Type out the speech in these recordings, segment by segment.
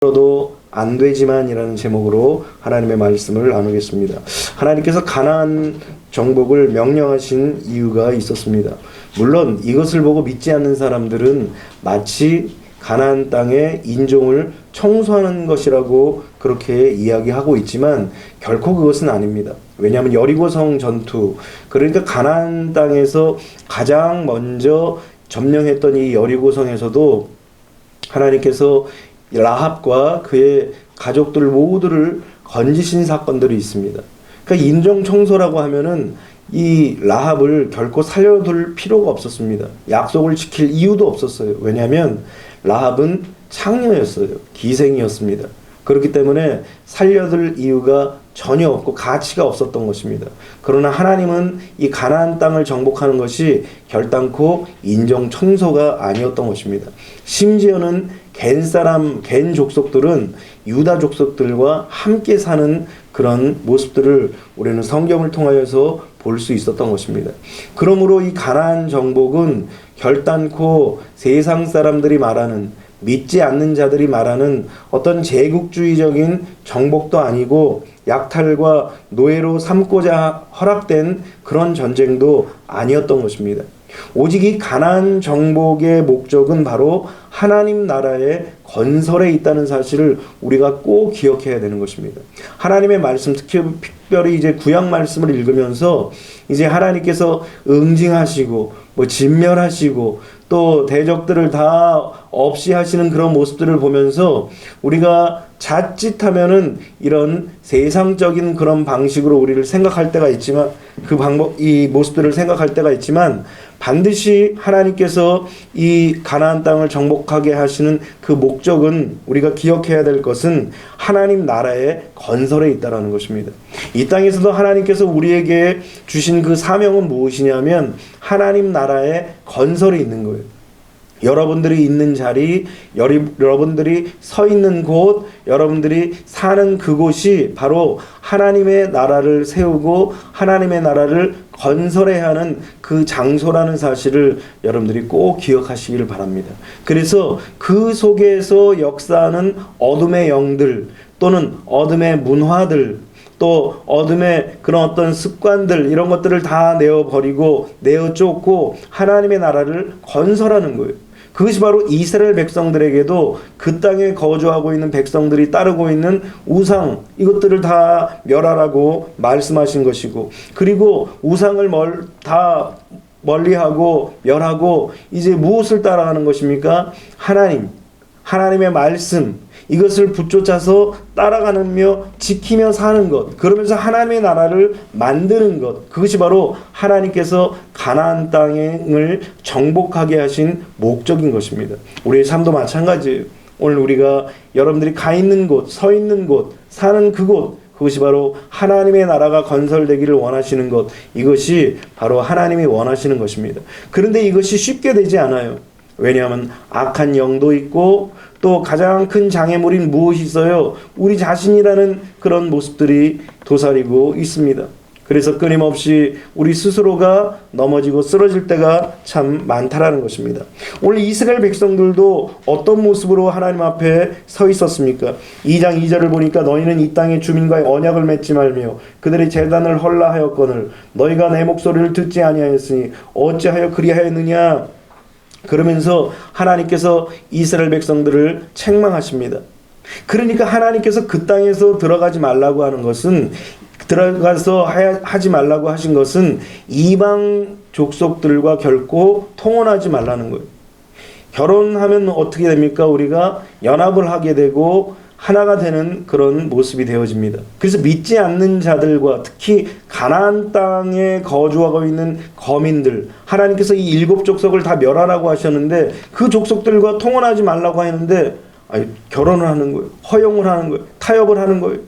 도 안 되지만이라는 제목으로 하나님의 말씀을 나누겠습니다. 하나님께서 가나안 정복을 명령하신 이유가 있었습니다. 물론 이것을 보고 믿지 않는 사람들은 마치 가나안 땅의 인종을 청소하는 것이라고 그렇게 이야기하고 있지만 결코 그것은 아닙니다. 왜냐하면 여리고성 전투, 그러니까 가나안 땅에서 가장 먼저 점령했던 이 여리고성에서도 하나님께서 라합과 그의 가족들 모두를 건지신 사건들이 있습니다. 그러니까 인종 청소라고 하면은 이 라합을 결코 살려둘 필요가 없었습니다. 약속을 지킬 이유도 없었어요. 왜냐하면 라합은 창녀였어요. 기생이었습니다. 그렇기 때문에 살려둘 이유가 전혀 없고 가치가 없었던 것입니다. 그러나 하나님은 이 가나안 땅을 정복하는 것이 결단코 인종 청소가 아니었던 것입니다. 심지어는 겐 족속들은 유다 족속들과 함께 사는 그런 모습들을 우리는 성경을 통하여서 볼 수 있었던 것입니다. 그러므로 이 가나안 정복은 결단코 세상 사람들이 말하는, 믿지 않는 자들이 말하는 어떤 제국주의적인 정복도 아니고 약탈과 노예로 삼고자 허락된 그런 전쟁도 아니었던 것입니다. 오직 이 가나안 정복의 목적은 바로 하나님 나라의 건설에 있다는 사실을 우리가 꼭 기억해야 되는 것입니다. 하나님의 말씀, 특별히 이제 구약 말씀을 읽으면서 이제 하나님께서 응징하시고 진멸하시고 또 대적들을 다 없이 하시는 그런 모습들을 보면서 우리가 자칫하면은 이런 세상적인 그런 방식으로 우리를 생각할 때가 있지만, 이 모습들을 생각할 때가 있지만, 반드시 하나님께서 이 가나안 땅을 정복하게 하시는 그 목적은, 우리가 기억해야 될 것은 하나님 나라의 건설에 있다라는 것입니다. 이 땅에서도 하나님께서 우리에게 주신 그 사명은 무엇이냐면 하나님 나라의 건설에 있는 거예요. 여러분들이 있는 자리, 여러분들이 서 있는 곳, 여러분들이 사는 그곳이 바로 하나님의 나라를 세우고 하나님의 나라를 건설해야 하는 그 장소라는 사실을 여러분들이 꼭 기억하시기를 바랍니다. 그래서 그 속에서 역사하는 어둠의 영들 또는 어둠의 문화들, 또 어둠의 그런 어떤 습관들, 이런 것들을 다 내어버리고 내어쫓고 하나님의 나라를 건설하는 거예요. 그것이 바로 이스라엘 백성들에게도 그 땅에 거주하고 있는 백성들이 따르고 있는 우상, 이것들을 다 멸하라고 말씀하신 것이고, 그리고 우상을 다 멀리하고 멸하고 이제 무엇을 따라가는 것입니까? 하나님의 말씀, 이것을 붙쫓아서 따라가며 지키며 사는 것, 그러면서 하나님의 나라를 만드는 것, 그것이 바로 하나님께서 가나안 땅을 정복하게 하신 목적인 것입니다. 우리의 삶도 마찬가지예요. 오늘 우리가 여러분들이 가 있는 곳, 서 있는 곳, 사는 그곳, 그것이 바로 하나님의 나라가 건설되기를 원하시는 것, 이것이 바로 하나님이 원하시는 것입니다. 그런데 이것이 쉽게 되지 않아요. 왜냐하면 악한 영도 있고 또 가장 큰 장애물인 무엇이 있어요? 우리 자신이라는 그런 모습들이 도사리고 있습니다. 그래서 끊임없이 우리 스스로가 넘어지고 쓰러질 때가 참 많다라는 것입니다. 오늘 이스라엘 백성들도 어떤 모습으로 하나님 앞에 서 있었습니까? 2장 2절을 보니까 너희는 이 땅의 주민과의 언약을 맺지 말며 그들의 제단을 헐라하였거늘 너희가 내 목소리를 듣지 아니하였으니 어찌하여 그리하였느냐? 그러면서 하나님께서 이스라엘 백성들을 책망하십니다. 그러니까 하나님께서 그 땅에서 들어가지 말라고 하는 것은, 들어가서 하지 말라고 하신 것은 이방 족속들과 결코 통혼하지 말라는 거예요. 결혼하면 어떻게 됩니까? 우리가 연합을 하게 되고 하나가 되는 그런 모습이 되어집니다. 그래서 믿지 않는 자들과 특히 가나안 땅에 거주하고 있는 거민들, 하나님께서 이 7 족속을 다 멸하라고 하셨는데 그 족속들과 통혼하지 말라고 했는데 결혼을 하는 거예요. 허용을 하는 거예요. 타협을 하는 거예요.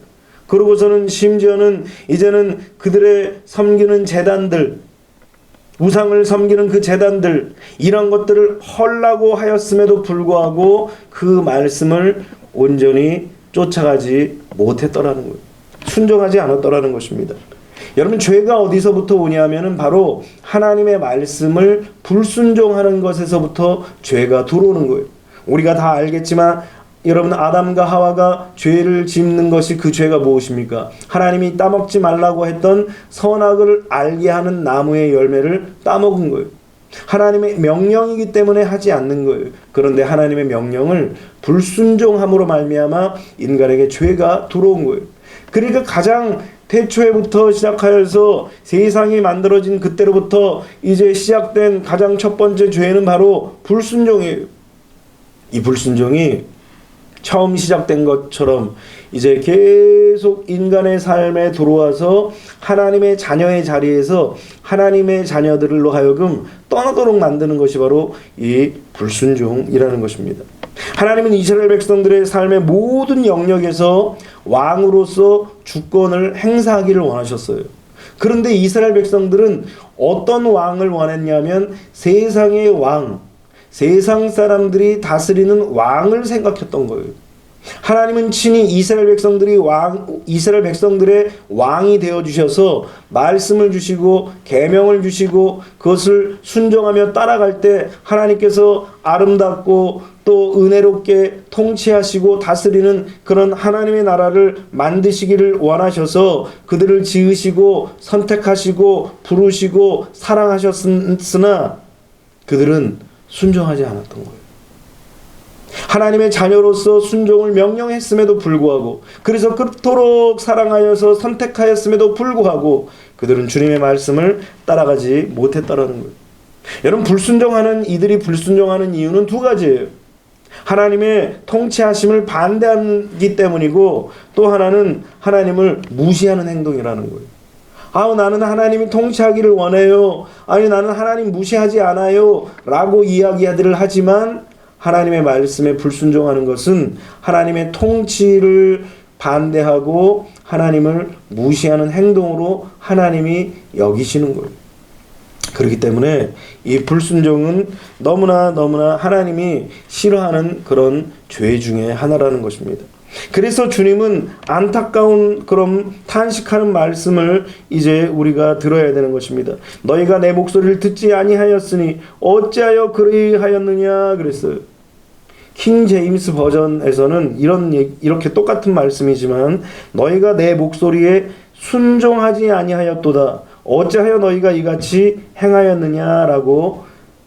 그러고서는 심지어는 이제는 그들의 섬기는 제단들, 우상을 섬기는 그 제단들, 이런 것들을 헐라고 하였음에도 불구하고 그 말씀을 온전히 쫓아가지 못했더라는 거예요. 순종하지 않았더라는 것입니다. 여러분, 죄가 어디서부터 오냐면은 바로 하나님의 말씀을 불순종하는 것에서부터 죄가 들어오는 거예요. 우리가 다 알겠지만 여러분, 아담과 하와가 죄를 짓는 것이 그 죄가 무엇입니까? 하나님이 따먹지 말라고 했던 선악을 알게 하는 나무의 열매를 따먹은 거예요. 하나님의 명령이기 때문에 하지 않는 거예요. 그런데 하나님의 명령을 불순종함으로 말미암아 인간에게 죄가 들어온 거예요. 그러니까 가장 태초에부터 시작하여서 세상이 만들어진 그때로부터 이제 시작된 가장 첫 번째 죄는 바로 불순종이에요. 이 불순종이 처음 시작된 것처럼 이제 계속 인간의 삶에 들어와서 하나님의 자녀의 자리에서 하나님의 자녀들로 하여금 떠나도록 만드는 것이 바로 이 불순종이라는 것입니다. 하나님은 이스라엘 백성들의 삶의 모든 영역에서 왕으로서 주권을 행사하기를 원하셨어요. 그런데 이스라엘 백성들은 어떤 왕을 원했냐면 세상의 왕, 세상 사람들이 다스리는 왕을 생각했던 거예요. 하나님은 친히 이스라엘 백성들의 왕이 되어 주셔서 말씀을 주시고 계명을 주시고 그것을 순종하며 따라갈 때 하나님께서 아름답고 또 은혜롭게 통치하시고 다스리는 그런 하나님의 나라를 만드시기를 원하셔서 그들을 지으시고 선택하시고 부르시고 사랑하셨으나 그들은 순종하지 않았던 거예요. 하나님의 자녀로서 순종을 명령했음에도 불구하고, 그래서 그토록 사랑하여서 선택하였음에도 불구하고 그들은 주님의 말씀을 따라가지 못했다라는 거예요. 여러분, 이들이 불순종하는 이유는 두 가지예요. 하나님의 통치하심을 반대하기 때문이고, 또 하나는 하나님을 무시하는 행동이라는 거예요. 나는 하나님이 통치하기를 원해요. 아니, 나는 하나님 무시하지 않아요. 라고 이야기들을 하지만 하나님의 말씀에 불순종하는 것은 하나님의 통치를 반대하고 하나님을 무시하는 행동으로 하나님이 여기시는 거예요. 그렇기 때문에 이 불순종은 너무나 하나님이 싫어하는 그런 죄 중에 하나라는 것입니다. 그래서 주님은 안타까운 그런 탄식하는 말씀을 이제 우리가 들어야 되는 것입니다. 너희가 내 목소리를 듣지 아니하였으니 어찌하여 그리하였느냐 그랬어요. 킹 제임스 버전에서는 이렇게 똑같은 말씀이지만, 너희가 내 목소리에 순종하지 아니하였도다 어찌하여 너희가 이같이 행하였느냐라고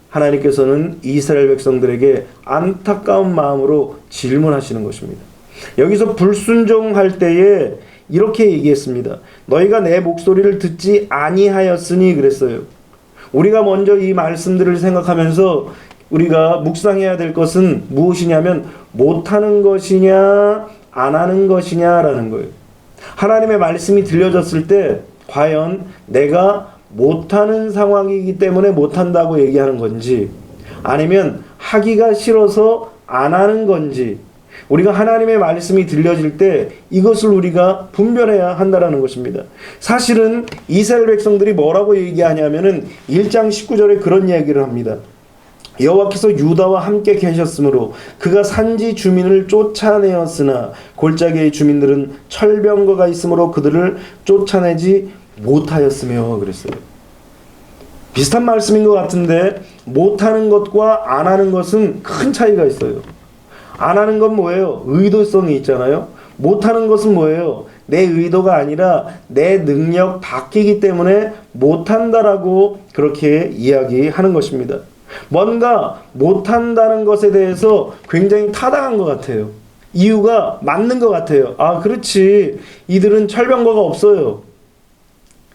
하나님께서는 이스라엘 백성들에게 안타까운 마음으로 질문하시는 것입니다. 여기서 불순종할 때에 이렇게 얘기했습니다. 너희가 내 목소리를 듣지 아니하였으니 그랬어요. 우리가 먼저 이 말씀들을 생각하면서 우리가 묵상해야 될 것은 무엇이냐면 못하는 것이냐 안 하는 것이냐라는 거예요. 하나님의 말씀이 들려졌을 때 과연 내가 못하는 상황이기 때문에 못한다고 얘기하는 건지, 아니면 하기가 싫어서 안 하는 건지, 우리가 하나님의 말씀이 들려질 때 이것을 우리가 분별해야 한다는 것입니다. 사실은 이스라엘 백성들이 뭐라고 얘기하냐면은 1장 19절에 그런 이야기를 합니다. 여호와께서 유다와 함께 계셨으므로 그가 산지 주민을 쫓아내었으나 골짜기의 주민들은 철병거가 있으므로 그들을 쫓아내지 못하였으며 그랬어요. 비슷한 말씀인 것 같은데 못하는 것과 안 하는 것은 큰 차이가 있어요. 안 하는 건 뭐예요? 의도성이 있잖아요. 못하는 것은 뭐예요? 내 의도가 아니라 내 능력 밖이기 때문에 못한다라고 그렇게 이야기하는 것입니다. 뭔가 못한다는 것에 대해서 굉장히 타당한 것 같아요. 이유가 맞는 것 같아요. 그렇지. 이들은 철병거가 없어요.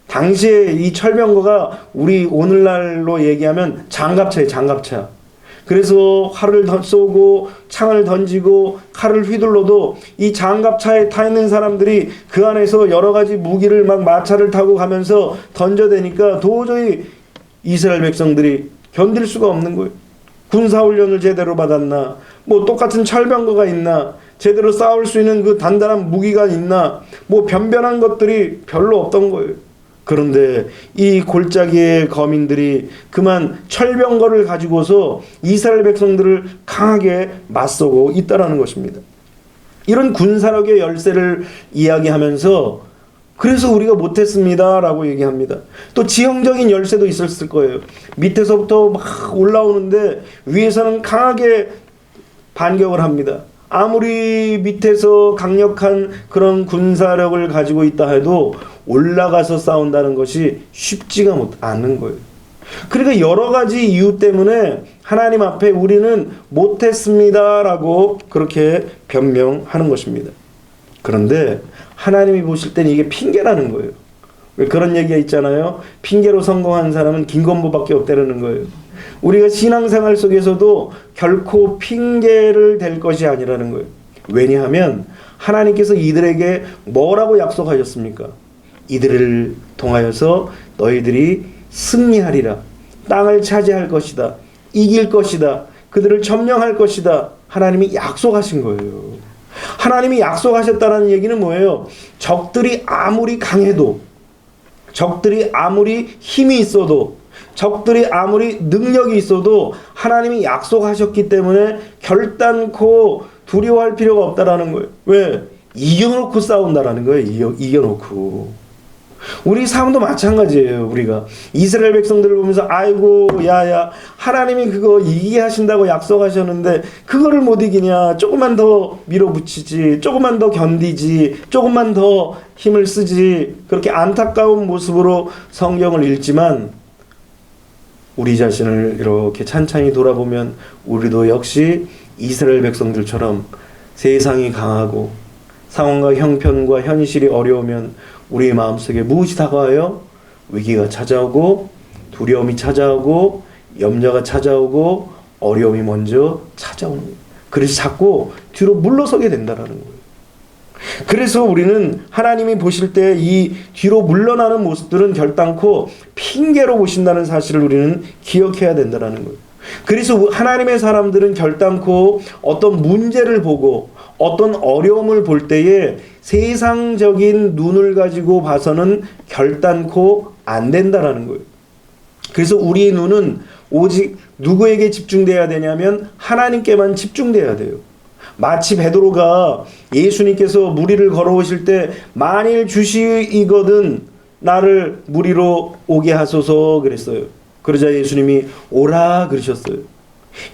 당시에 이 철병거가 우리 오늘날로 얘기하면 장갑차예요. 장갑차. 그래서 활을 쏘고 창을 던지고 칼을 휘둘러도 이 장갑차에 타 있는 사람들이 그 안에서 여러 가지 무기를 막 마차를 타고 가면서 던져대니까 도저히 이스라엘 백성들이 견딜 수가 없는 거예요. 군사훈련을 제대로 받았나? 똑같은 철병거가 있나? 제대로 싸울 수 있는 그 단단한 무기가 있나? 변변한 것들이 별로 없던 거예요. 그런데 이 골짜기의 거민들이 그만 철병거를 가지고서 이스라엘 백성들을 강하게 맞서고 있다라는 것입니다. 이런 군사력의 열세를 이야기하면서 그래서 우리가 못했습니다 라고 얘기합니다. 또 지형적인 열쇠도 있었을 거예요. 밑에서부터 막 올라오는데 위에서는 강하게 반격을 합니다. 아무리 밑에서 강력한 그런 군사력을 가지고 있다 해도 올라가서 싸운다는 것이 쉽지가 않은 거예요. 그러니까 여러 가지 이유 때문에 하나님 앞에 우리는 못했습니다라고 그렇게 변명하는 것입니다. 그런데 하나님이 보실 때는 이게 핑계라는 거예요. 왜 그런 얘기가 있잖아요. 핑계로 성공한 사람은 김건모밖에 없다는 거예요. 우리가 신앙생활 속에서도 결코 핑계를 댈 것이 아니라는 거예요. 왜냐하면 하나님께서 이들에게 뭐라고 약속하셨습니까? 이들을 통하여서 너희들이 승리하리라. 땅을 차지할 것이다. 이길 것이다. 그들을 점령할 것이다. 하나님이 약속하신 거예요. 하나님이 약속하셨다는 얘기는 뭐예요? 적들이 아무리 강해도, 적들이 아무리 힘이 있어도, 적들이 아무리 능력이 있어도 하나님이 약속하셨기 때문에 결단코 두려워할 필요가 없다라는 거예요. 왜? 이겨놓고 싸운다라는 거예요. 이겨놓고. 우리 삶도 마찬가지예요. 우리가 이스라엘 백성들을 보면서 아이고 야야 하나님이 그거 이기게 하신다고 약속하셨는데 그거를 못 이기냐, 조금만 더 밀어붙이지, 조금만 더 견디지, 조금만 더 힘을 쓰지, 그렇게 안타까운 모습으로 성경을 읽지만 우리 자신을 이렇게 찬찬히 돌아보면 우리도 역시 이스라엘 백성들처럼 세상이 강하고 상황과 형편과 현실이 어려우면 우리의 마음속에 무엇이 다가와요? 위기가 찾아오고, 두려움이 찾아오고, 염려가 찾아오고, 어려움이 먼저 찾아오는 거예요. 그래서 자꾸 뒤로 물러서게 된다는 거예요. 그래서 우리는 하나님이 보실 때 이 뒤로 물러나는 모습들은 결단코 핑계로 보신다는 사실을 우리는 기억해야 된다는 거예요. 그래서 하나님의 사람들은 결단코 어떤 문제를 보고 어떤 어려움을 볼 때에 세상적인 눈을 가지고 봐서는 결단코 안 된다라는 거예요. 그래서 우리의 눈은 오직 누구에게 집중돼야 되냐면 하나님께만 집중돼야 돼요. 마치 베드로가 예수님께서 무리를 걸어오실 때 만일 주시이거든 나를 무리로 오게 하소서 그랬어요. 그러자 예수님이 오라 그러셨어요.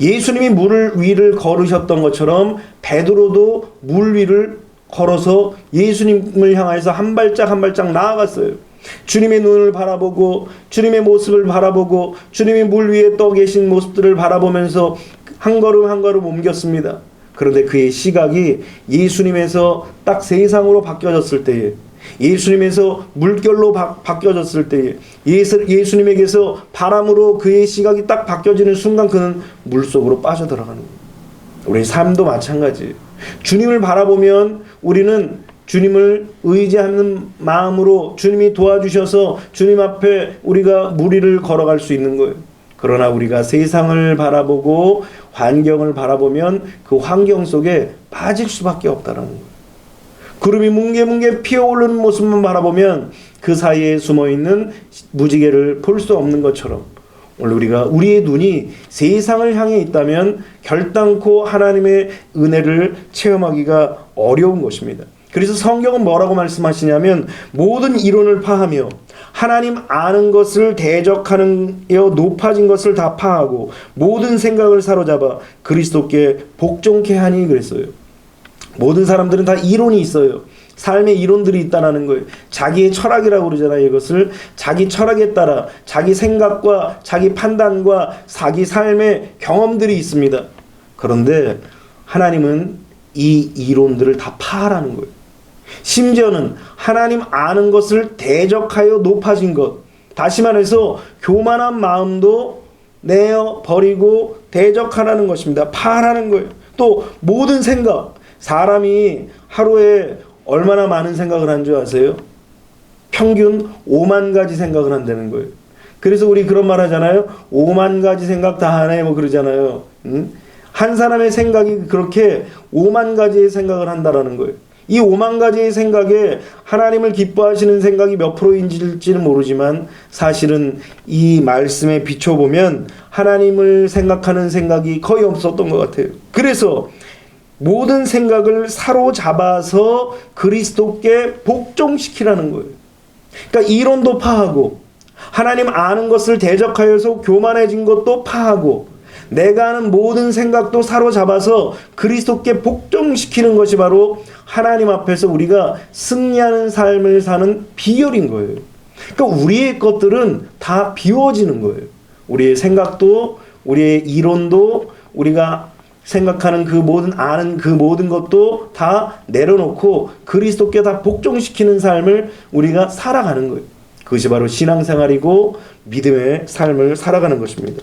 예수님이 물 위를 걸으셨던 것처럼 베드로도 물 위를 걸어서 예수님을 향해서 한 발짝 한 발짝 나아갔어요. 주님의 눈을 바라보고 주님의 모습을 바라보고 주님이 물 위에 떠 계신 모습들을 바라보면서 한 걸음 한 걸음 옮겼습니다. 그런데 그의 시각이 예수님에서 딱 세상으로 바뀌어졌을 때에, 예수님에서 물결로 바뀌어졌을 때에, 예수님에게서 바람으로 그의 시각이 딱 바뀌어지는 순간 그는 물속으로 빠져들어가는 거예요. 우리 삶도 마찬가지예요. 주님을 바라보면 우리는 주님을 의지하는 마음으로 주님이 도와주셔서 주님 앞에 우리가 무리를 걸어갈 수 있는 거예요. 그러나 우리가 세상을 바라보고 환경을 바라보면 그 환경 속에 빠질 수밖에 없다는 거예요. 구름이 뭉게뭉게 피어오르는 모습만 바라보면 그 사이에 숨어있는 무지개를 볼 수 없는 것처럼 오늘 우리의 눈이 세상을 향해 있다면 결단코 하나님의 은혜를 체험하기가 어려운 것입니다. 그래서 성경은 뭐라고 말씀하시냐면 모든 이론을 파하며 하나님 아는 것을 대적하여 높아진 것을 다 파하고 모든 생각을 사로잡아 그리스도께 복종케 하니 그랬어요. 모든 사람들은 다 이론이 있어요. 삶의 이론들이 있다는 거예요. 자기의 철학이라고 그러잖아요. 이것을 자기 철학에 따라 자기 생각과 자기 판단과 자기 삶의 경험들이 있습니다. 그런데 하나님은 이 이론들을 다 파하라는 거예요. 심지어는 하나님 아는 것을 대적하여 높아진 것, 다시 말해서 교만한 마음도 내어버리고 대적하라는 것입니다. 파하라는 거예요. 또 모든 생각, 사람이 하루에 얼마나 많은 생각을 한 줄 아세요? 평균 5만 가지 생각을 한다는 거예요. 그래서 우리 그런 말 하잖아요. 5만 가지 생각 다 하네 뭐 그러잖아요. 한 사람의 생각이 그렇게 5만 가지의 생각을 한다라는 거예요. 이 5만 가지의 생각에 하나님을 기뻐하시는 생각이 몇 프로인지는 모르지만 사실은 이 말씀에 비춰보면 하나님을 생각하는 생각이 거의 없었던 것 같아요. 그래서 모든 생각을 사로잡아서 그리스도께 복종시키라는 거예요. 그러니까 이론도 파하고 하나님 아는 것을 대적하여서 교만해진 것도 파하고 내가 하는 모든 생각도 사로잡아서 그리스도께 복종시키는 것이 바로 하나님 앞에서 우리가 승리하는 삶을 사는 비결인 거예요. 그러니까 우리의 것들은 다 비워지는 거예요. 우리의 생각도, 우리의 이론도, 우리가 생각하는 그 모든, 아는 그 모든 것도 다 내려놓고 그리스도께 다 복종시키는 삶을 우리가 살아가는 거예요. 그것이 바로 신앙생활이고 믿음의 삶을 살아가는 것입니다.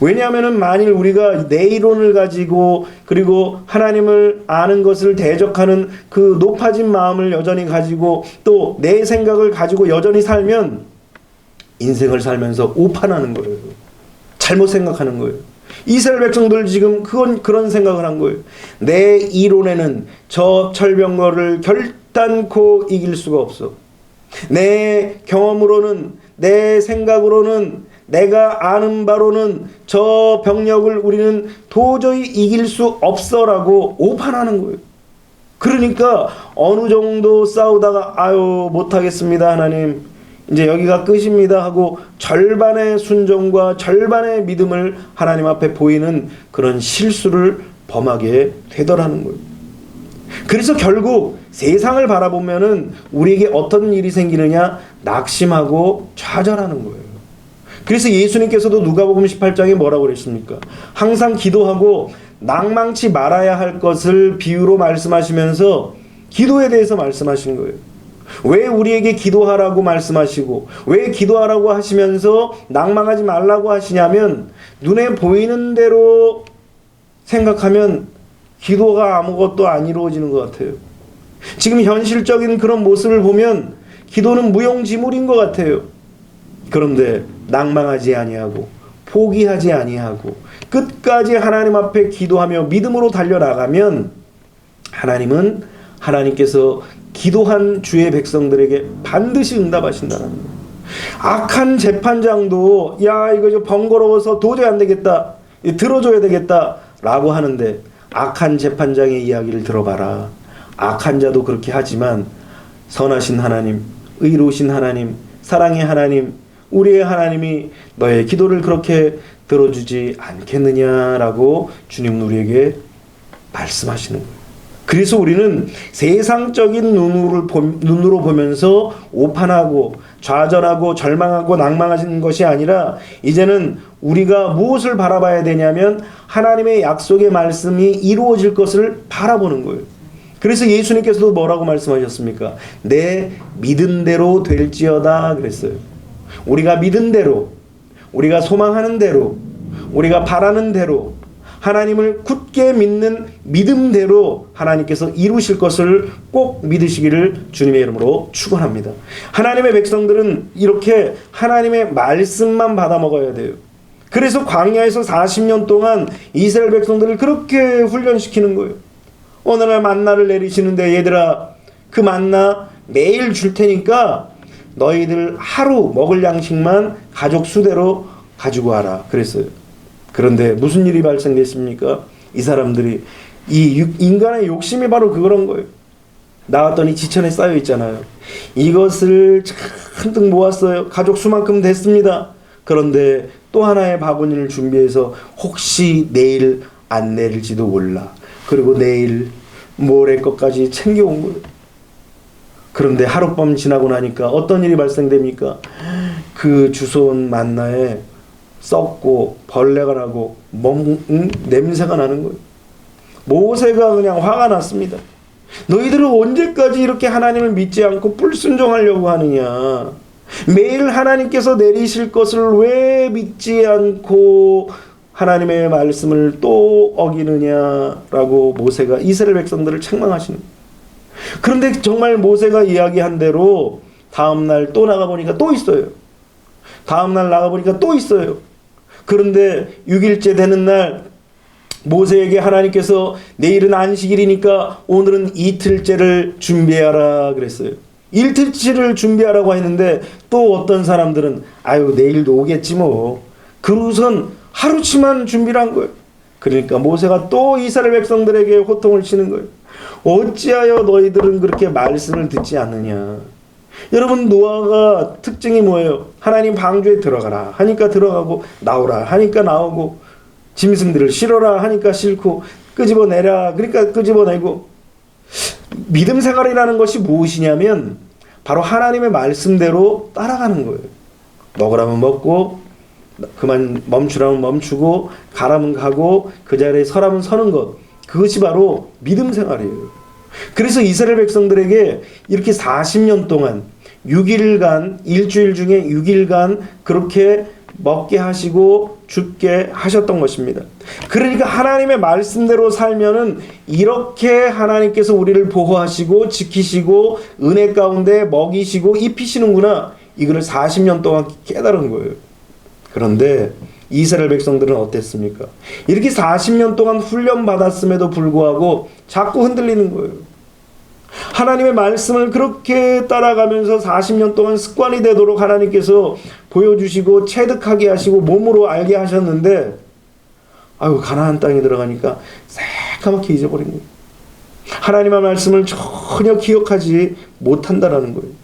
왜냐하면 만일 우리가 내 이론을 가지고 그리고 하나님을 아는 것을 대적하는 그 높아진 마음을 여전히 가지고 또 내 생각을 가지고 여전히 살면 인생을 살면서 오판하는 거예요. 잘못 생각하는 거예요. 이스라엘 백성들 지금 그런 생각을 한 거예요. 내 이론에는 저 철병거를 결단코 이길 수가 없어. 내 경험으로는, 내 생각으로는, 내가 아는 바로는 저 병력을 우리는 도저히 이길 수 없어라고 오판하는 거예요. 그러니까 어느 정도 싸우다가 아유 못하겠습니다 하나님, 이제 여기가 끝입니다 하고 절반의 순종과 절반의 믿음을 하나님 앞에 보이는 그런 실수를 범하게 되더라는 거예요. 그래서 결국 세상을 바라보면은 우리에게 어떤 일이 생기느냐? 낙심하고 좌절하는 거예요. 그래서 예수님께서도 누가복음 18장에 뭐라고 그랬습니까? 항상 기도하고 낭망치 말아야 할 것을 비유로 말씀하시면서 기도에 대해서 말씀하신 거예요. 왜 우리에게 기도하라고 말씀하시고 왜 기도하라고 하시면서 낭망하지 말라고 하시냐면 눈에 보이는 대로 생각하면 기도가 아무것도 안 이루어지는 것 같아요. 지금 현실적인 그런 모습을 보면 기도는 무용지물인 것 같아요. 그런데 낭망하지 아니하고 포기하지 아니하고 끝까지 하나님 앞에 기도하며 믿음으로 달려나가면 하나님은 하나님께서 기도한 주의 백성들에게 반드시 응답하신다는 거예요. 악한 재판장도 야 이거 좀 번거로워서 도저히 안 되겠다, 들어줘야 되겠다 라고 하는데 악한 재판장의 이야기를 들어봐라. 악한 자도 그렇게 하지만 선하신 하나님, 의로우신 하나님, 사랑의 하나님, 우리의 하나님이 너의 기도를 그렇게 들어주지 않겠느냐라고 주님은 우리에게 말씀하시는 거예요. 그래서 우리는 세상적인 눈으로 보면서 오판하고 좌절하고 절망하고 낭망하는 것이 아니라 이제는 우리가 무엇을 바라봐야 되냐면 하나님의 약속의 말씀이 이루어질 것을 바라보는 거예요. 그래서 예수님께서도 뭐라고 말씀하셨습니까? 내 믿은 대로 될지어다 그랬어요. 우리가 믿은 대로, 우리가 소망하는 대로, 우리가 바라는 대로 하나님을 굳게 믿는 믿음대로 하나님께서 이루실 것을 꼭 믿으시기를 주님의 이름으로 축원합니다. 하나님의 백성들은 이렇게 하나님의 말씀만 받아 먹어야 돼요. 그래서 광야에서 40년 동안 이스라엘 백성들을 그렇게 훈련시키는 거예요. 어느 날 만나를 내리시는데 얘들아 그 만나 매일 줄 테니까 너희들 하루 먹을 양식만 가족 수대로 가지고 와라 그랬어요. 그런데 무슨 일이 발생됐습니까? 이 사람들이 이 인간의 욕심이 바로 그런 거예요. 나왔더니 지천에 쌓여 있잖아요. 이것을 잔뜩 모았어요. 가족 수만큼 됐습니다. 그런데 또 하나의 바구니를 준비해서 혹시 내일 안 내릴지도 몰라. 그리고 내일 모레 것까지 챙겨온 거예요. 그런데 하룻밤 지나고 나니까 어떤 일이 발생됩니까? 그 주워온 만나에 썩고 벌레가 나고 냄새가 나는 거예요. 모세가 그냥 화가 났습니다. 너희들은 언제까지 이렇게 하나님을 믿지 않고 불순종하려고 하느냐? 매일 하나님께서 내리실 것을 왜 믿지 않고 하나님의 말씀을 또 어기느냐라고 모세가 이스라엘 백성들을 책망하시는 거예요. 그런데 정말 모세가 이야기한 대로 다음날 또 나가보니까 또 있어요. 다음날 나가보니까 또 있어요. 그런데 6일째 되는 날 모세에게 하나님께서 내일은 안식일이니까 오늘은 이틀째를 준비하라 그랬어요. 이틀째를 준비하라고 했는데 또 어떤 사람들은 아유 내일도 오겠지 뭐 그러고선 하루치만 준비를 한 거예요. 그러니까 모세가 또 이스라엘 백성들에게 호통을 치는 거예요. 어찌하여 너희들은 그렇게 말씀을 듣지 않느냐. 여러분 노아가 특징이 뭐예요? 하나님 방주에 들어가라 하니까 들어가고 나오라 하니까 나오고 짐승들을 실어라 하니까 싫고, 끄집어내라 그러니까 끄집어내고. 믿음 생활이라는 것이 무엇이냐면 바로 하나님의 말씀대로 따라가는 거예요. 먹으라면 먹고, 그만 멈추라면 멈추고, 가라면 가고, 그 자리에 서라면 서는 것. 그것이 바로 믿음 생활이에요. 그래서 이스라엘 백성들에게 이렇게 40년 동안 6일간, 일주일 중에 6일간 그렇게 먹게 하시고 죽게 하셨던 것입니다. 그러니까 하나님의 말씀대로 살면은 이렇게 하나님께서 우리를 보호하시고 지키시고 은혜 가운데 먹이시고 입히시는구나, 이거를 40년 동안 깨달은 거예요. 그런데 이스라엘 백성들은 어땠습니까? 이렇게 40년 동안 훈련 받았음에도 불구하고 자꾸 흔들리는 거예요. 하나님의 말씀을 그렇게 따라가면서 40년 동안 습관이 되도록 하나님께서 보여주시고 체득하게 하시고 몸으로 알게 하셨는데, 아유, 가나안 땅에 들어가니까 새까맣게 잊어버린 거예요. 하나님의 말씀을 전혀 기억하지 못한다라는 거예요.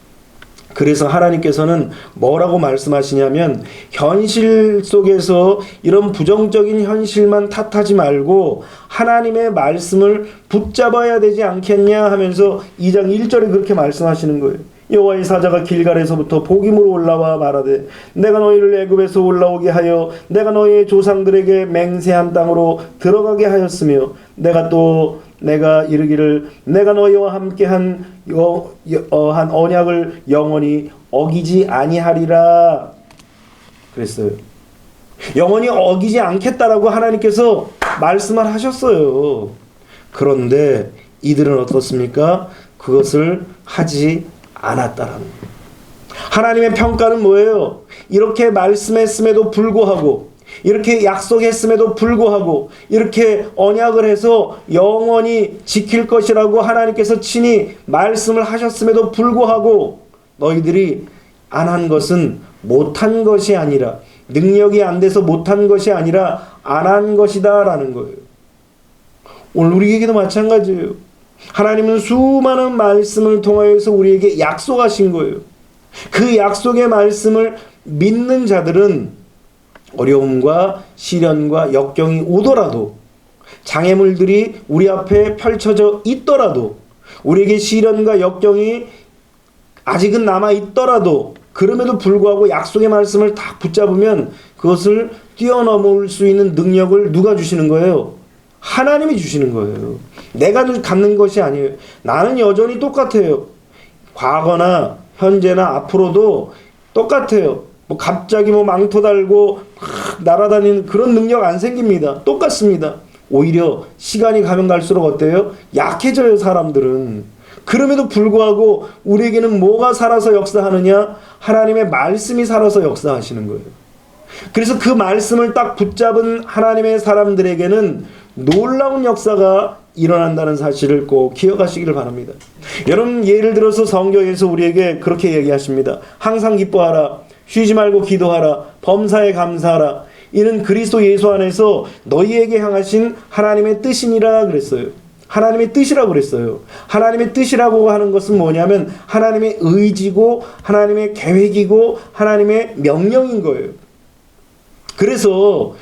그래서 하나님께서는 뭐라고 말씀하시냐면, 현실 속에서 이런 부정적인 현실만 탓하지 말고 하나님의 말씀을 붙잡아야 되지 않겠냐 하면서 2장 1절에 그렇게 말씀하시는 거예요. 여호와의 사자가 길갈에서부터 복임으로 올라와 말하되, 내가 너희를 애굽에서 올라오게 하여 내가 너희의 조상들에게 맹세한 땅으로 들어가게 하였으며, 내가 이르기를 내가 너희와 함께 한 언약을 영원히 어기지 아니하리라 그랬어요. 영원히 어기지 않겠다라고 하나님께서 말씀을 하셨어요. 그런데 이들은 어떻습니까? 그것을 하지 않았다라는 거예요. 하나님의 평가는 뭐예요? 이렇게 말씀했음에도 불구하고, 이렇게 약속했음에도 불구하고, 이렇게 언약을 해서 영원히 지킬 것이라고 하나님께서 친히 말씀을 하셨음에도 불구하고 너희들이 안 한 것은 못한 것이 아니라, 능력이 안 돼서 못한 것이 아니라 안 한 것이다 라는 거예요. 오늘 우리에게도 마찬가지예요. 하나님은 수많은 말씀을 통하여서 우리에게 약속하신 거예요. 그 약속의 말씀을 믿는 자들은 어려움과 시련과 역경이 오더라도, 장애물들이 우리 앞에 펼쳐져 있더라도, 우리에게 시련과 역경이 아직은 남아 있더라도, 그럼에도 불구하고 약속의 말씀을 딱 붙잡으면 그것을 뛰어넘을 수 있는 능력을 누가 주시는 거예요? 하나님이 주시는 거예요. 내가 갖는 것이 아니에요. 나는 여전히 똑같아요. 과거나 현재나 앞으로도 똑같아요. 갑자기 망토 달고 막 날아다니는 그런 능력 안 생깁니다. 똑같습니다. 오히려 시간이 가면 갈수록 어때요? 약해져요, 사람들은. 그럼에도 불구하고 우리에게는 뭐가 살아서 역사하느냐? 하나님의 말씀이 살아서 역사하시는 거예요. 그래서 그 말씀을 딱 붙잡은 하나님의 사람들에게는 놀라운 역사가 일어난다는 사실을 꼭 기억하시기를 바랍니다. 여러분, 예를 들어서 성경에서 우리에게 그렇게 얘기하십니다. 항상 기뻐하라, 쉬지 말고 기도하라, 범사에 감사하라. 이는 그리스도 예수 안에서 너희에게 향하신 하나님의 뜻이니라 그랬어요. 하나님의 뜻이라고 그랬어요. 하나님의 뜻이라고 하는 것은 뭐냐면 하나님의 의지고 하나님의 계획이고 하나님의 명령인 거예요. 그래서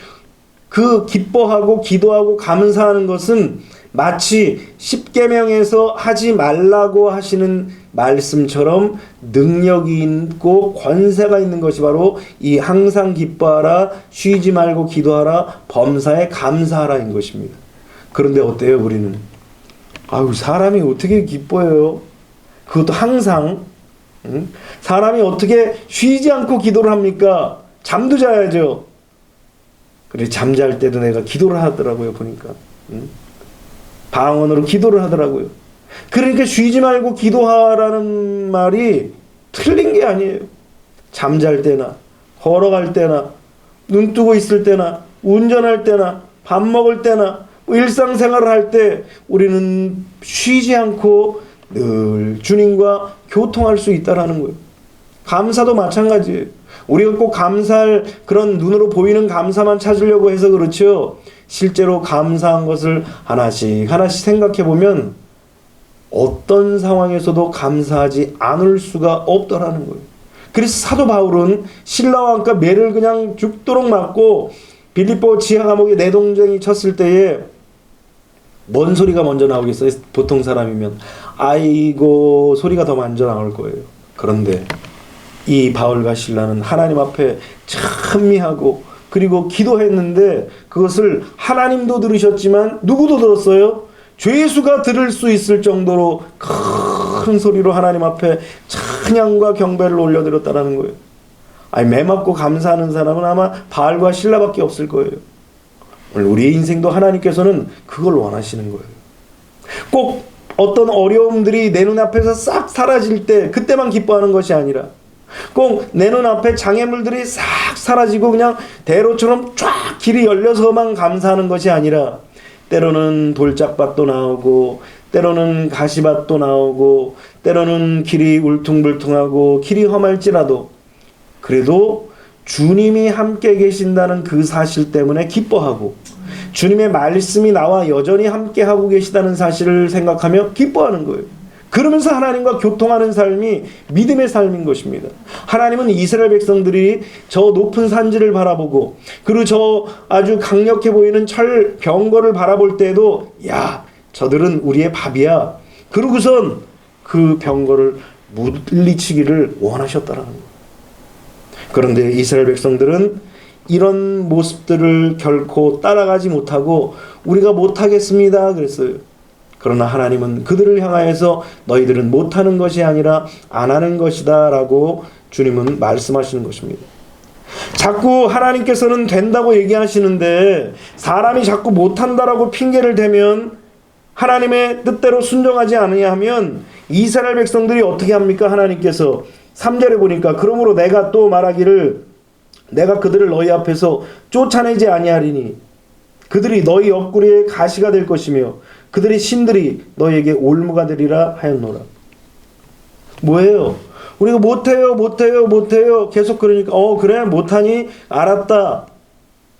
그 기뻐하고 기도하고 감사하는 것은 마치 십계명에서 하지 말라고 하시는 말씀처럼 능력이 있고 권세가 있는 것이 바로 이 항상 기뻐하라, 쉬지 말고 기도하라, 범사에 감사하라인 것입니다. 그런데 어때요, 우리는? 아유, 사람이 어떻게 기뻐해요? 그것도 항상. 사람이 어떻게 쉬지 않고 기도를 합니까? 잠도 자야죠. 그래, 잠잘 때도 내가 기도를 하더라고요, 보니까. 방언으로 기도를 하더라고요. 그러니까 쉬지 말고 기도하라는 말이 틀린 게 아니에요. 잠잘 때나, 걸어갈 때나, 눈 뜨고 있을 때나, 운전할 때나, 밥 먹을 때나, 일상생활을 할 때 우리는 쉬지 않고 늘 주님과 교통할 수 있다라는 거예요. 감사도 마찬가지예요. 우리가 꼭 감사할 그런 눈으로 보이는 감사만 찾으려고 해서 그렇죠. 실제로 감사한 것을 하나씩 하나씩 생각해 보면 어떤 상황에서도 감사하지 않을 수가 없더라는 거예요. 그래서 사도 바울은 신라와 함께 매를 그냥 죽도록 맞고 빌립보 지하 감옥에 내동쟁이 쳤을 때에 뭔 소리가 먼저 나오겠어요? 보통 사람이면 아이고 소리가 더 먼저 나올 거예요. 그런데 이 바울과 실라는 하나님 앞에 찬미하고 그리고 기도했는데 그것을 하나님도 들으셨지만 누구도 들었어요? 죄수가 들을 수 있을 정도로 큰 소리로 하나님 앞에 찬양과 경배를 올려드렸다라는 거예요. 아니, 매맞고 감사하는 사람은 아마 바울과 실라밖에 없을 거예요. 오늘 우리의 인생도 하나님께서는 그걸 원하시는 거예요. 꼭 어떤 어려움들이 내 눈앞에서 싹 사라질 때 그때만 기뻐하는 것이 아니라 꼭 내 눈앞에 장애물들이 싹 사라지고 그냥 대로처럼 쫙 길이 열려서만 감사하는 것이 아니라 때로는 돌짝밭도 나오고 때로는 가시밭도 나오고 때로는 길이 울퉁불퉁하고 길이 험할지라도 그래도 주님이 함께 계신다는 그 사실 때문에 기뻐하고 주님의 말씀이 나와 여전히 함께 하고 계시다는 사실을 생각하며 기뻐하는 거예요. 그러면서 하나님과 교통하는 삶이 믿음의 삶인 것입니다. 하나님은 이스라엘 백성들이 저 높은 산지를 바라보고 그리고 저 아주 강력해 보이는 철 병거를 바라볼 때에도 야, 저들은 우리의 밥이야. 그러고선 그 병거를 물리치기를 원하셨다라는 거예요. 그런데 이스라엘 백성들은 이런 모습들을 결코 따라가지 못하고 우리가 못하겠습니다 그랬어요. 그러나 하나님은 그들을 향하여서 너희들은 못하는 것이 아니라 안 하는 것이다 라고 주님은 말씀하시는 것입니다. 자꾸 하나님께서는 된다고 얘기하시는데 사람이 자꾸 못한다라고 핑계를 대면 하나님의 뜻대로 순종하지 않으냐 하면 이스라엘 백성들이 어떻게 합니까? 하나님께서 3절에 보니까 그러므로 내가 또 말하기를 내가 그들을 너희 앞에서 쫓아내지 아니하리니 그들이 너희 옆구리에 가시가 될 것이며 그들의 신들이 너희에게 올무가 되리라 하였노라. 뭐예요? 우리가 못해요 계속 그러니까 그래 못하니 알았다.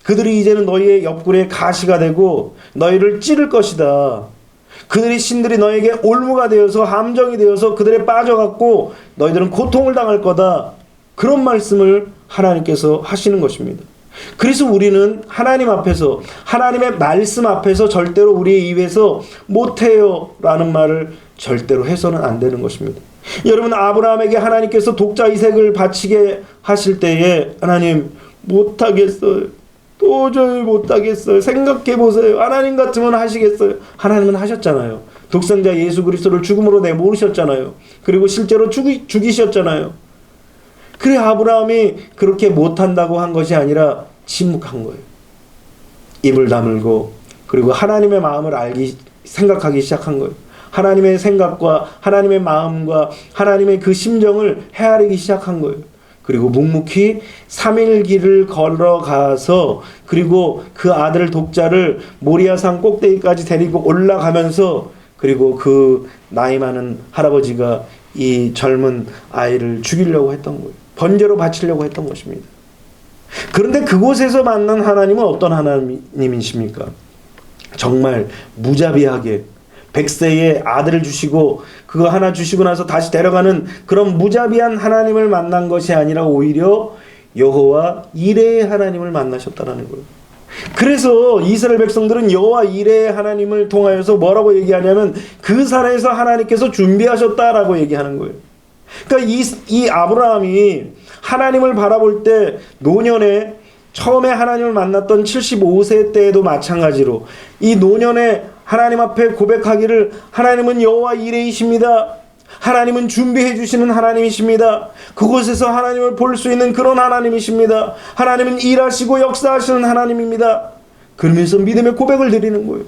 그들이 이제는 너희의 옆구리에 가시가 되고 너희를 찌를 것이다. 그들의 신들이 너에게 올무가 되어서 함정이 되어서 그들에 빠져갖고 너희들은 고통을 당할 거다. 그런 말씀을 하나님께서 하시는 것입니다. 그래서 우리는 하나님 앞에서 하나님의 말씀 앞에서 절대로 우리의 입에서 못해요 라는 말을 절대로 해서는 안 되는 것입니다. 여러분 아브라함에게 하나님께서 독자 이삭을 바치게 하실 때에 하나님 못하겠어요. 도저히 못하겠어요. 생각해보세요. 하나님 같으면 하시겠어요. 하나님은 하셨잖아요. 독생자 예수 그리스도를 죽음으로 내모으셨잖아요. 그리고 실제로 죽이셨잖아요. 그래 아브라함이 그렇게 못한다고 한 것이 아니라 침묵한 거예요. 입을 다물고 그리고 하나님의 마음을 생각하기 시작한 거예요. 하나님의 생각과 하나님의 마음과 하나님의 그 심정을 헤아리기 시작한 거예요. 그리고 묵묵히 3일 길을 걸어가서 그리고 그 아들 독자를 모리아산 꼭대기까지 데리고 올라가면서 그리고 그 나이 많은 할아버지가 이 젊은 아이를 죽이려고 했던 거예요. 번제로 바치려고 했던 것입니다. 그런데 그곳에서 만난 하나님은 어떤 하나님이십니까? 정말 무자비하게 100세의 아들을 주시고 그거 하나 주시고 나서 다시 데려가는 그런 무자비한 하나님을 만난 것이 아니라 오히려 여호와 이레의 하나님을 만나셨다는 거예요. 그래서 이스라엘 백성들은 여호와 이레의 하나님을 통하여서 뭐라고 얘기하냐면 그 산에서 하나님께서 준비하셨다라고 얘기하는 거예요. 그러니까 이 아브라함이 하나님을 바라볼 때 노년에 처음에 하나님을 만났던 75세 때에도 마찬가지로 이 노년에 하나님 앞에 고백하기를 하나님은 여호와 이레이십니다. 하나님은 준비해 주시는 하나님이십니다. 그곳에서 하나님을 볼 수 있는 그런 하나님이십니다. 하나님은 일하시고 역사하시는 하나님입니다. 그러면서 믿음의 고백을 드리는 거예요.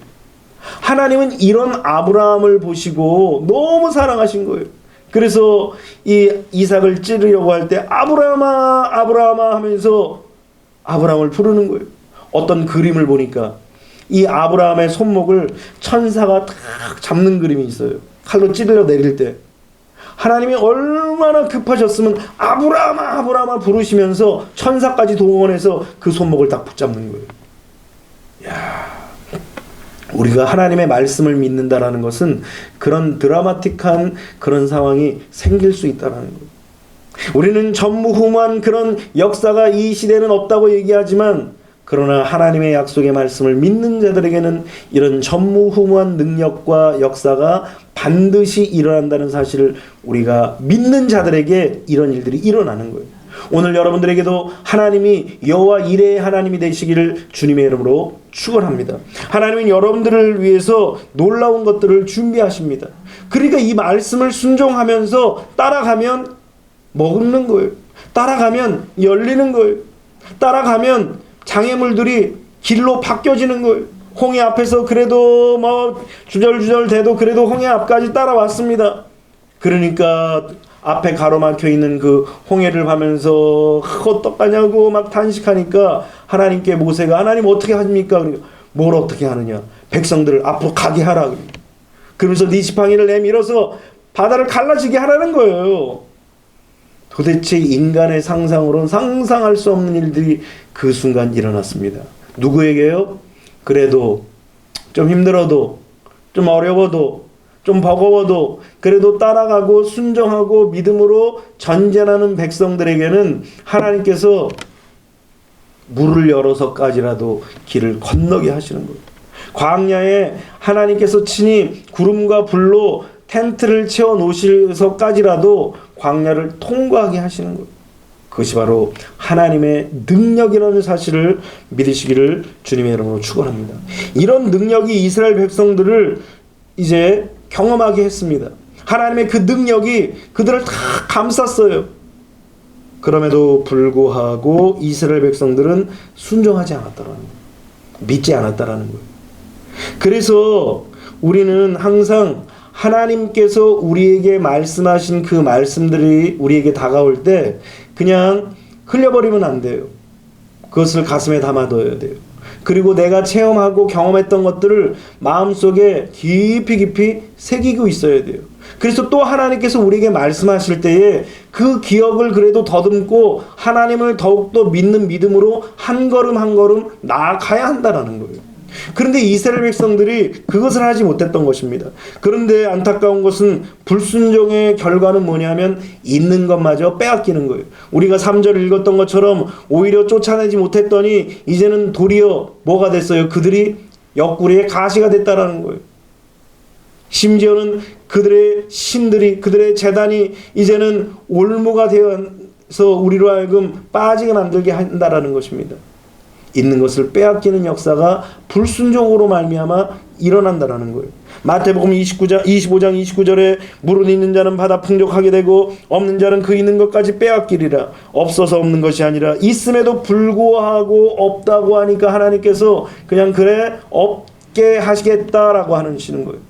하나님은 이런 아브라함을 보시고 너무 사랑하신 거예요. 그래서 이 이삭을 찌르려고 할 때 아브라함아 아브라함아 하면서 아브라함을 부르는 거예요. 어떤 그림을 보니까 이 아브라함의 손목을 천사가 탁 잡는 그림이 있어요. 칼로 찌르려 내릴 때 하나님이 얼마나 급하셨으면 아브라함아 아브라함아 부르시면서 천사까지 동원해서 그 손목을 딱 붙잡는 거예요. 야, 우리가 하나님의 말씀을 믿는다라는 것은 그런 드라마틱한 그런 상황이 생길 수 있다는 거예요. 우리는 전무후무한 그런 역사가 이 시대는 없다고 얘기하지만 그러나 하나님의 약속의 말씀을 믿는 자들에게는 이런 전무후무한 능력과 역사가 반드시 일어난다는 사실을 우리가 믿는 자들에게 이런 일들이 일어나는 거예요. 오늘 여러분들에게도 하나님이 여호와 이레의 하나님이 되시기를 주님의 이름으로 축원합니다. 하나님은 여러분들을 위해서 놀라운 것들을 준비하십니다. 그러니까 이 말씀을 순종하면서 따라가면 먹는 거예요. 따라가면 열리는 거예요. 따라가면 장애물들이 길로 바뀌어지는 거예요. 홍해 앞에서 그래도 주절주절 돼도 그래도 홍해 앞까지 따라왔습니다. 그러니까 앞에 가로막혀 있는 그 홍해를 봐면서 어떡하냐고 막 탄식하니까 하나님께 모세가 하나님 어떻게 합니까? 그러니까 뭘 어떻게 하느냐? 백성들을 앞으로 가게 하라. 그러면서 네 지팡이를 내밀어서 바다를 갈라지게 하라는 거예요. 도대체 인간의 상상으로는 상상할 수 없는 일들이 그 순간 일어났습니다. 누구에게요? 그래도 좀 힘들어도 좀 어려워도 좀 버거워도 그래도 따라가고 순종하고 믿음으로 전진하는 백성들에게는 하나님께서 물을 열어서까지라도 길을 건너게 하시는 거예요. 광야에 하나님께서 친히 구름과 불로 텐트를 채워 놓으셔서까지라도 광야를 통과하게 하시는 거예요. 그것이 바로 하나님의 능력이라는 사실을 믿으시기를 주님의 이름으로 축원합니다. 이런 능력이 이스라엘 백성들을 이제 경험하게 했습니다. 하나님의 그 능력이 그들을 다 감쌌어요. 그럼에도 불구하고 이스라엘 백성들은 순종하지 않았다라는 거예요. 믿지 않았다라는 거예요. 그래서 우리는 항상 하나님께서 우리에게 말씀하신 그 말씀들이 우리에게 다가올 때 그냥 흘려버리면 안 돼요. 그것을 가슴에 담아둬야 돼요. 그리고 내가 체험하고 경험했던 것들을 마음속에 깊이 새기고 있어야 돼요. 그래서 또 하나님께서 우리에게 말씀하실 때에 그 기억을 그래도 더듬고 하나님을 더욱더 믿는 믿음으로 한 걸음 한 걸음 나아가야 한다는 거예요. 그런데 이스라엘 백성들이 그것을 하지 못했던 것입니다. 그런데 안타까운 것은 불순종의 결과는 뭐냐면 있는 것마저 빼앗기는 거예요. 우리가 3절 읽었던 것처럼 오히려 쫓아내지 못했더니 이제는 도리어 뭐가 됐어요? 그들이 옆구리에 가시가 됐다라는 거예요. 심지어는 그들의 신들이 그들의 제단이 이제는 올무가 되어서 우리로 하여금 빠지게 만들게 한다라는 것입니다. 있는 것을 빼앗기는 역사가 불순종으로 말미암아 일어난다라는 거예요. 마태복음 25장 29절에 물은 있는 자는 받아 풍족하게 되고 없는 자는 그 있는 것까지 빼앗기리라. 없어서 없는 것이 아니라 있음에도 불구하고 없다고 하니까 하나님께서 그냥 그래 없게 하시겠다라고 하시는 거예요.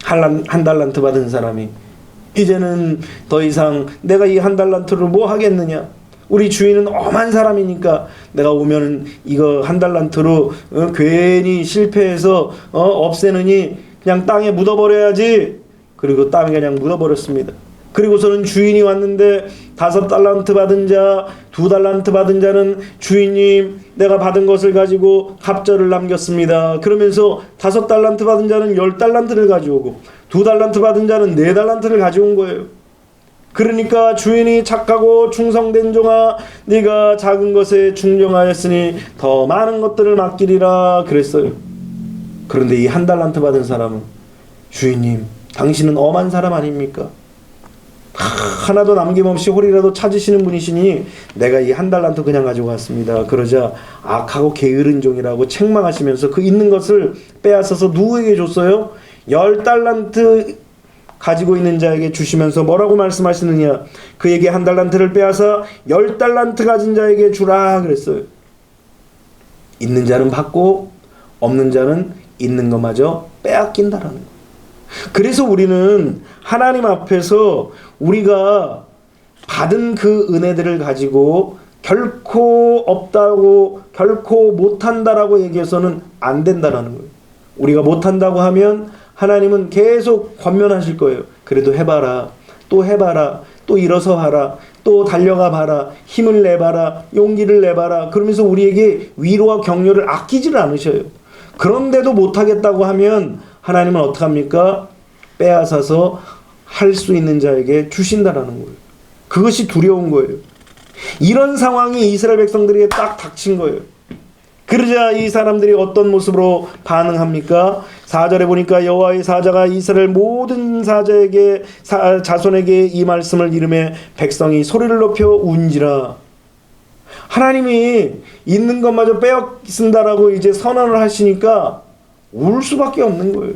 한 달란트 받은 사람이 이제는 더 이상 내가 이 한 달란트를 뭐 하겠느냐? 우리 주인은 엄한 사람이니까 내가 오면 이거 한 달란트로 괜히 실패해서 없애느니 그냥 땅에 묻어버려야지. 그리고 땅에 그냥 묻어버렸습니다. 그리고서는 주인이 왔는데 5달란트 받은 자, 2달란트 받은 자는 주인님 내가 받은 것을 가지고 갑절을 남겼습니다. 그러면서 5달란트 받은 자는 10달란트를 가져오고 2달란트 받은 자는 4달란트를 가져온 거예요. 그러니까 주인이 착하고 충성된 종아 네가 작은 것에 충정하였으니 더 많은 것들을 맡기리라 그랬어요. 그런데 이 한 달란트 받은 사람은 주인님 당신은 엄한 사람 아닙니까? 하나도 남김없이 홀이라도 찾으시는 분이시니 내가 이 한 달란트 그냥 가지고 갔습니다. 그러자 악하고 게으른 종이라고 책망하시면서 그 있는 것을 빼앗아서 누구에게 줬어요? 10달란트 가지고 있는 자에게 주시면서 뭐라고 말씀하시느냐? 그에게 한 달란트를 빼앗아 10달란트 가진 자에게 주라 그랬어요. 있는 자는 받고 없는 자는 있는 것마저 빼앗긴다라는 거예요. 그래서 우리는 하나님 앞에서 우리가 받은 그 은혜들을 가지고 결코 없다고 결코 못한다라고 얘기해서는 안 된다라는 거예요. 우리가 못한다고 하면 하나님은 계속 권면하실 거예요. 그래도 해봐라. 또 해봐라. 또 일어서 하라. 또 달려가 봐라. 힘을 내봐라. 용기를 내봐라. 그러면서 우리에게 위로와 격려를 아끼지를 않으셔요. 그런데도 못하겠다고 하면 하나님은 어떻게 합니까? 빼앗아서 할 수 있는 자에게 주신다라는 거예요. 그것이 두려운 거예요. 이런 상황이 이스라엘 백성들에게 딱 닥친 거예요. 그러자 이 사람들이 어떤 모습으로 반응합니까? 4절에 보니까 여호와의 사자가 이스라엘 모든 사자에게 자손에게 이 말씀을 이르매 백성이 소리를 높여 운지라. 하나님이 있는 것마저 빼앗긴다라고 이제 선언을 하시니까 울 수밖에 없는 거예요.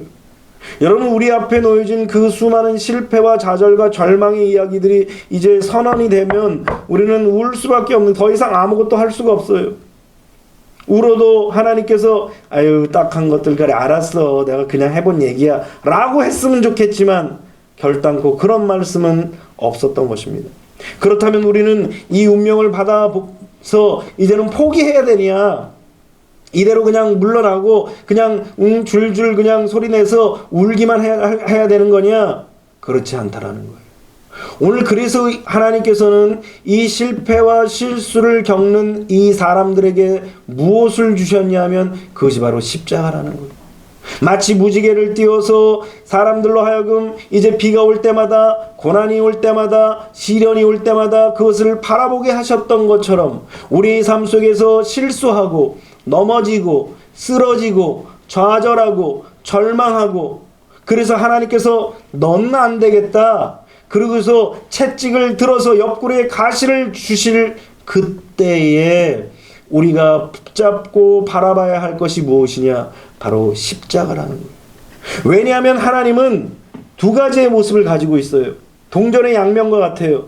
여러분, 우리 앞에 놓여진 그 수많은 실패와 좌절과 절망의 이야기들이 이제 선언이 되면 우리는 울 수밖에 없는, 더 이상 아무것도 할 수가 없어요. 울어도 하나님께서 아유 딱한 것들 그래 알았어 내가 그냥 해본 얘기야 라고 했으면 좋겠지만 결단코 그런 말씀은 없었던 것입니다. 그렇다면 우리는 이 운명을 받아서 이제는 포기해야 되냐, 이대로 그냥 물러나고 그냥 줄줄 그냥 소리내서 울기만 해야 되는 거냐? 그렇지 않다라는 거예요. 오늘 그래서 하나님께서는 이 실패와 실수를 겪는 이 사람들에게 무엇을 주셨냐면 그것이 바로 십자가라는 거예요. 마치 무지개를 띄워서 사람들로 하여금 이제 비가 올 때마다, 고난이 올 때마다, 시련이 올 때마다 그것을 바라보게 하셨던 것처럼 우리의 삶 속에서 실수하고 넘어지고 쓰러지고 좌절하고 절망하고, 그래서 하나님께서 너는 안 되겠다, 그러고서 채찍을 들어서 옆구리에 가시를 주실 그때에 우리가 붙잡고 바라봐야 할 것이 무엇이냐? 바로 십자가라는 거예요. 왜냐하면 하나님은 두 가지의 모습을 가지고 있어요. 동전의 양면과 같아요.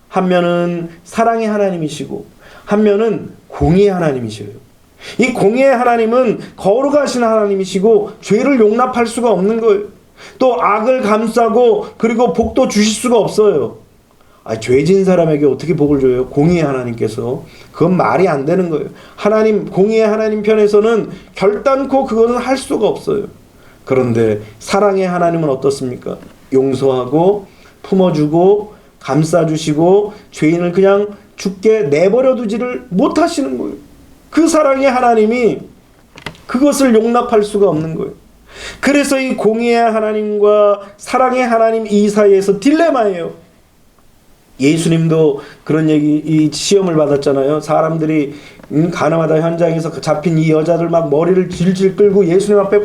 한 면은 사랑의 하나님이시고 한 면은 공의의 하나님이셔요. 이 공의의 하나님은 거룩하신 하나님이시고 죄를 용납할 수가 없는 거예요. 또 악을 감싸고 그리고 복도 주실 수가 없어요. 죄진 사람에게 어떻게 복을 줘요? 공의의 하나님께서. 그건 말이 안 되는 거예요. 하나님, 공의의 하나님 편에서는 결단코 그것은 할 수가 없어요. 그런데 사랑의 하나님은 어떻습니까? 용서하고 품어주고 감싸주시고 죄인을 그냥 죽게 내버려 두지를 못하시는 거예요. 그 사랑의 하나님이 그것을 용납할 수가 없는 거예요. 그래서 이 공의의 하나님과 사랑의 하나님 이 사이에서 딜레마예요. 예수님도 그런 이 시험을 받았잖아요. 사람들이 가나마다 현장에서 잡힌 이 여자들 막 머리를 질질 끌고 예수님 앞에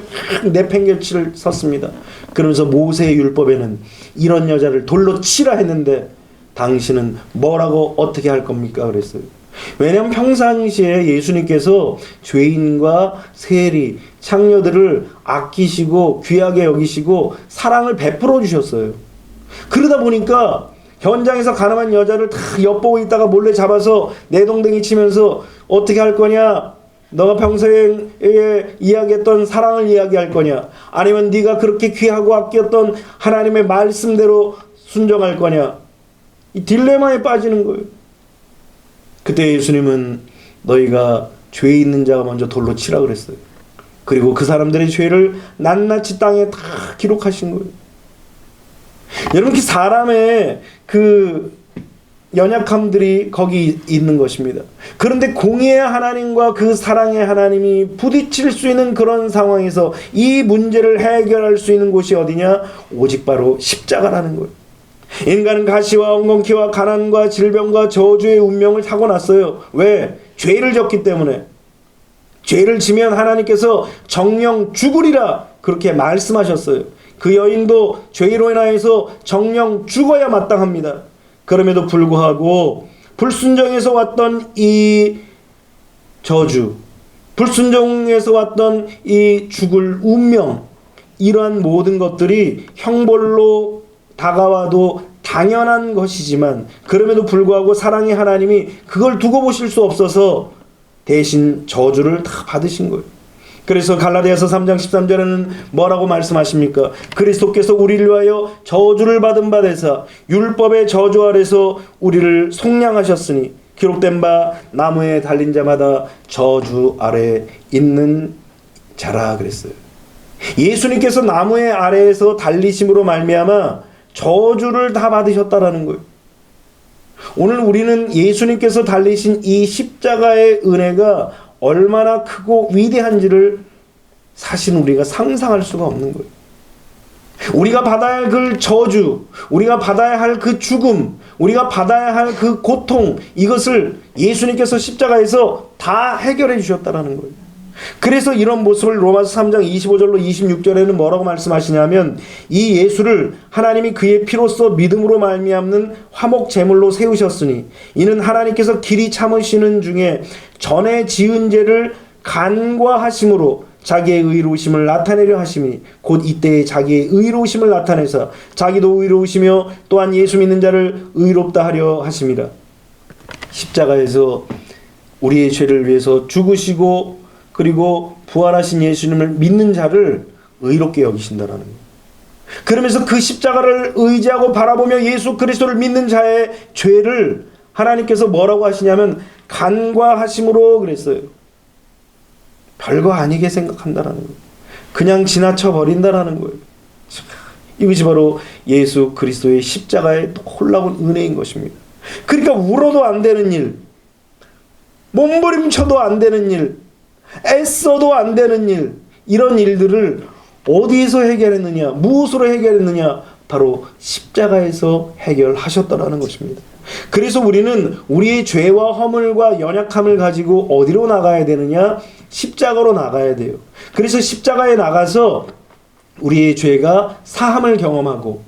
내팽개칠 섰습니다. 그러면서 모세의 율법에는 이런 여자를 돌로 치라 했는데 당신은 뭐라고 어떻게 할 겁니까? 그랬어요. 왜냐하면 평상시에 예수님께서 죄인과 세리, 창녀들을 아끼시고 귀하게 여기시고 사랑을 베풀어 주셨어요. 그러다 보니까 현장에서 가늠한 여자를 다 엿보고 있다가 몰래 잡아서 내동댕이 치면서 어떻게 할 거냐? 너가 평소에 이야기했던 사랑을 이야기할 거냐? 아니면 네가 그렇게 귀하고 아꼈던 하나님의 말씀대로 순종할 거냐? 이 딜레마에 빠지는 거예요. 그때 예수님은 너희가 죄 있는 자가 먼저 돌로 치라 그랬어요. 그리고 그 사람들의 죄를 낱낱이 땅에 다 기록하신 거예요. 여러분, 그 사람의 그 연약함들이 거기 있는 것입니다. 그런데 공의의 하나님과 그 사랑의 하나님이 부딪힐 수 있는 그런 상황에서 이 문제를 해결할 수 있는 곳이 어디냐? 오직 바로 십자가라는 거예요. 인간은 가시와 엉겅퀴와 가난과 질병과 저주의 운명을 타고났어요. 왜? 죄를 졌기 때문에. 죄를 지면 하나님께서 정령 죽으리라 그렇게 말씀하셨어요. 그 여인도 죄로 인하여서 정령 죽어야 마땅합니다. 그럼에도 불구하고 불순종에서 왔던 이 저주, 불순종에서 왔던 이 죽을 운명, 이러한 모든 것들이 형벌로 다가와도 당연한 것이지만 그럼에도 불구하고 사랑의 하나님이 그걸 두고 보실 수 없어서 대신 저주를 다 받으신 거예요. 그래서 갈라디아서 3장 13절에는 뭐라고 말씀하십니까? 그리스도께서 우리를 위하여 저주를 받은 바 되사 율법의 저주 아래서 우리를 속량하셨으니 기록된 바 나무에 달린 자마다 저주 아래 있는 자라 그랬어요. 예수님께서 나무의 아래에서 달리심으로 말미암아 저주를 다 받으셨다라는 거예요. 오늘 우리는 예수님께서 달리신 이 십자가의 은혜가 얼마나 크고 위대한지를 사실 우리가 상상할 수가 없는 거예요. 우리가 받아야 할 그 저주, 우리가 받아야 할 그 죽음, 우리가 받아야 할 그 고통, 이것을 예수님께서 십자가에서 다 해결해 주셨다라는 거예요. 그래서 이런 모습을 로마서 3장 25절로 26절에는 뭐라고 말씀하시냐면 이 예수를 하나님이 그의 피로써 믿음으로 말미암는 화목 제물로 세우셨으니 이는 하나님께서 길이 참으시는 중에 전에 지은 죄를 간과하심으로 자기의 의로우심을 나타내려 하심이 곧 이때에 자기의 의로우심을 나타내사 자기도 의로우시며 또한 예수 믿는 자를 의롭다 하려 하심이라. 십자가에서 우리의 죄를 위해서 죽으시고 그리고 부활하신 예수님을 믿는 자를 의롭게 여기신다라는 거예요. 그러면서 그 십자가를 의지하고 바라보며 예수 그리스도를 믿는 자의 죄를 하나님께서 뭐라고 하시냐면 간과하심으로 그랬어요. 별거 아니게 생각한다라는 거예요. 그냥 지나쳐 버린다라는 거예요. 이것이 바로 예수 그리스도의 십자가의 놀라운 은혜인 것입니다. 그러니까 울어도 안 되는 일, 몸부림쳐도 안 되는 일, 애써도 안 되는 일, 이런 일들을 어디에서 해결했느냐, 무엇으로 해결했느냐, 바로 십자가에서 해결하셨다라는 것입니다. 그래서 우리는 우리의 죄와 허물과 연약함을 가지고 어디로 나가야 되느냐? 십자가로 나가야 돼요. 그래서 십자가에 나가서 우리의 죄가 사함을 경험하고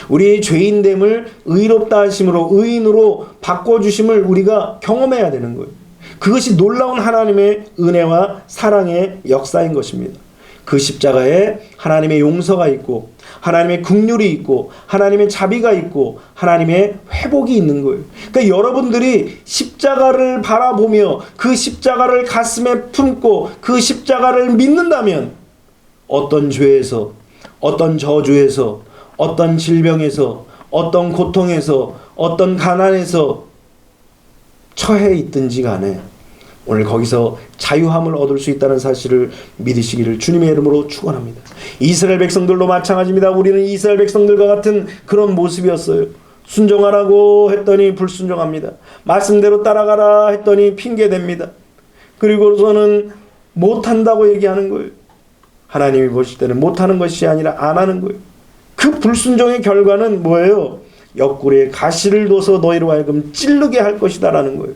우리의 죄인됨을 의롭다 하심으로 의인으로 바꿔주심을 우리가 경험해야 되는 거예요. 그것이 놀라운 하나님의 은혜와 사랑의 역사인 것입니다. 그 십자가에 하나님의 용서가 있고 하나님의 긍휼이 있고 하나님의 자비가 있고 하나님의 회복이 있는 거예요. 그러니까 여러분들이 십자가를 바라보며 그 십자가를 가슴에 품고 그 십자가를 믿는다면 어떤 죄에서, 어떤 저주에서, 어떤 질병에서, 어떤 고통에서, 어떤 가난에서 처해 있든지 간에 오늘 거기서 자유함을 얻을 수 있다는 사실을 믿으시기를 주님의 이름으로 축원합니다. 이스라엘 백성들도 마찬가지입니다. 우리는 이스라엘 백성들과 같은 그런 모습이었어요. 순종하라고 했더니 불순종합니다. 말씀대로 따라가라 했더니 핑계댑니다. 그리고서는 못한다고 얘기하는 거예요. 하나님이 보실 때는 못하는 것이 아니라 안 하는 거예요. 그 불순종의 결과는 뭐예요? 옆구리에 가시를 둬서 너희로 하여금 찌르게 할 것이다 라는 거예요.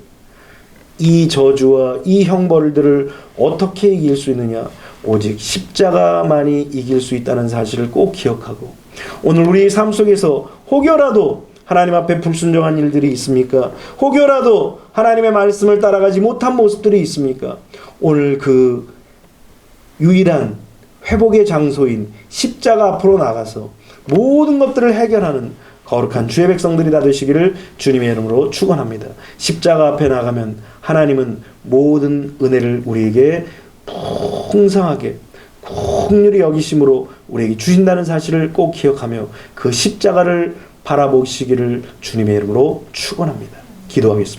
이 저주와 이 형벌들을 어떻게 이길 수 있느냐? 오직 십자가만이 이길 수 있다는 사실을 꼭 기억하고 오늘 우리 삶 속에서 혹여라도 하나님 앞에 불순종한 일들이 있습니까? 혹여라도 하나님의 말씀을 따라가지 못한 모습들이 있습니까? 오늘 그 유일한 회복의 장소인 십자가 앞으로 나가서 모든 것들을 해결하는 거룩한 주의 백성들이 다 되시기를 주님의 이름으로 축원합니다. 십자가 앞에 나가면 하나님은 모든 은혜를 우리에게 풍성하게 긍휼히 여기심으로 우리에게 주신다는 사실을 꼭 기억하며 그 십자가를 바라보시기를 주님의 이름으로 축원합니다. 기도하겠습니다.